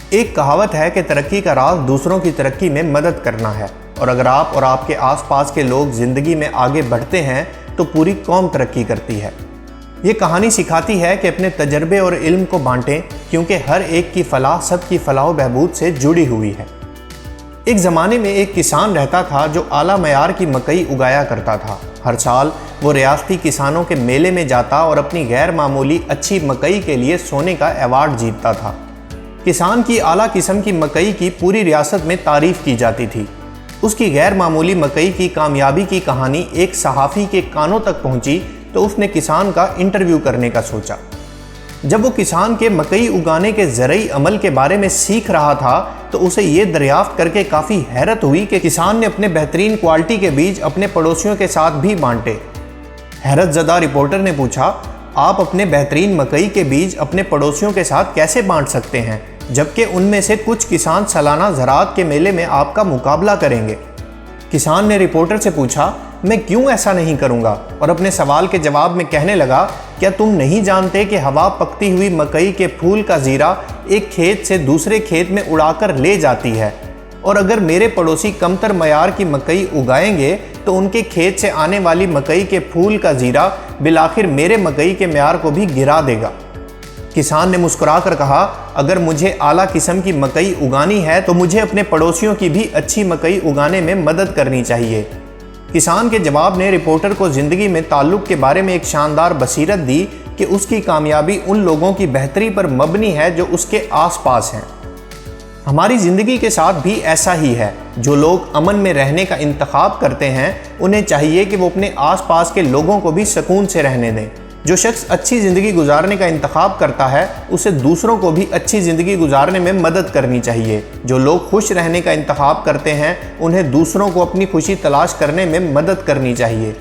ایک کہاوت ہے کہ ترقی کا راز دوسروں کی ترقی میں مدد کرنا ہے، اور اگر آپ اور آپ کے آس پاس کے لوگ زندگی میں آگے بڑھتے ہیں تو پوری قوم ترقی کرتی ہے۔ یہ کہانی سکھاتی ہے کہ اپنے تجربے اور علم کو بانٹیں، کیونکہ ہر ایک کی فلاح سب کی فلاح و بہبود سے جڑی ہوئی ہے۔ ایک زمانے میں ایک کسان رہتا تھا جو اعلیٰ معیار کی مکئی اگایا کرتا تھا۔ ہر سال وہ ریاستی کسانوں کے میلے میں جاتا اور اپنی غیر معمولی اچھی مکئی کے لیے سونے کا ایوارڈ جیتتا تھا۔ کسان کی اعلیٰ قسم کی مکئی کی پوری ریاست میں تعریف کی جاتی تھی۔ اس کی غیر معمولی مکئی کی کامیابی کی کہانی ایک صحافی کے کانوں تک پہنچی تو اس نے کسان کا انٹرویو کرنے کا سوچا۔ جب وہ کسان کے مکئی اگانے کے زرعی عمل کے بارے میں سیکھ رہا تھا تو اسے یہ دریافت کر کے کافی حیرت ہوئی کہ کسان نے اپنے بہترین کوالٹی کے بیج اپنے پڑوسیوں کے ساتھ بھی بانٹے۔ حیرت زدہ رپورٹر نے پوچھا، آپ اپنے بہترین مکئی کے بیج اپنے پڑوسیوں کے ساتھ کیسے بانٹ سکتے ہیں جبکہ ان میں سے کچھ کسان سالانہ زراعت کے میلے میں آپ کا مقابلہ کریں گے؟ کسان نے رپورٹر سے پوچھا، میں کیوں ایسا نہیں کروں گا؟ اور اپنے سوال کے جواب میں کہنے لگا، کیا تم نہیں جانتے کہ ہوا پکتی ہوئی مکئی کے پھول کا زیرہ ایک کھیت سے دوسرے کھیت میں اڑا کر لے جاتی ہے، اور اگر میرے پڑوسی کمتر معیار کی مکئی اگائیں گے تو ان کے کھیت سے آنے والی مکئی کے پھول کا زیرہ بالآخر میرے مکئی کے معیار کو بھی گرا دے گا۔ کسان نے مسکرا کر کہا، اگر مجھے اعلیٰ قسم کی مکئی اگانی ہے تو مجھے اپنے پڑوسیوں کی بھی اچھی مکئی اگانے میں مدد کرنی چاہیے۔ کسان کے جواب نے رپورٹر کو زندگی میں تعلق کے بارے میں ایک شاندار بصیرت دی کہ اس کی کامیابی ان لوگوں کی بہتری پر مبنی ہے جو اس کے آس پاس ہیں۔ ہماری زندگی کے ساتھ بھی ایسا ہی ہے۔ جو لوگ امن میں رہنے کا انتخاب کرتے ہیں انہیں چاہیے کہ وہ اپنے آس پاس کے لوگوں کو بھی سکون سے رہنے دیں۔ جو شخص اچھی زندگی گزارنے کا انتخاب کرتا ہے اسے دوسروں کو بھی اچھی زندگی گزارنے میں مدد کرنی چاہیے۔ جو لوگ خوش رہنے کا انتخاب کرتے ہیں انہیں دوسروں کو اپنی خوشی تلاش کرنے میں مدد کرنی چاہیے۔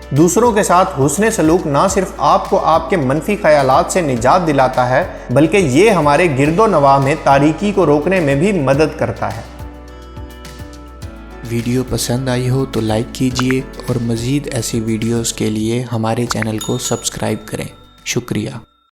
دوسروں کے ساتھ حسن سلوک نہ صرف آپ کو آپ کے منفی خیالات سے نجات دلاتا ہے بلکہ یہ ہمارے گرد و نواح میں تاریکی کو روکنے میں بھی مدد کرتا ہے۔ ویڈیو پسند آئی ہو تو لائک کیجئے اور مزید ایسی ویڈیوز کے لیے ہمارے چینل کو سبسکرائب کریں۔ شکریہ۔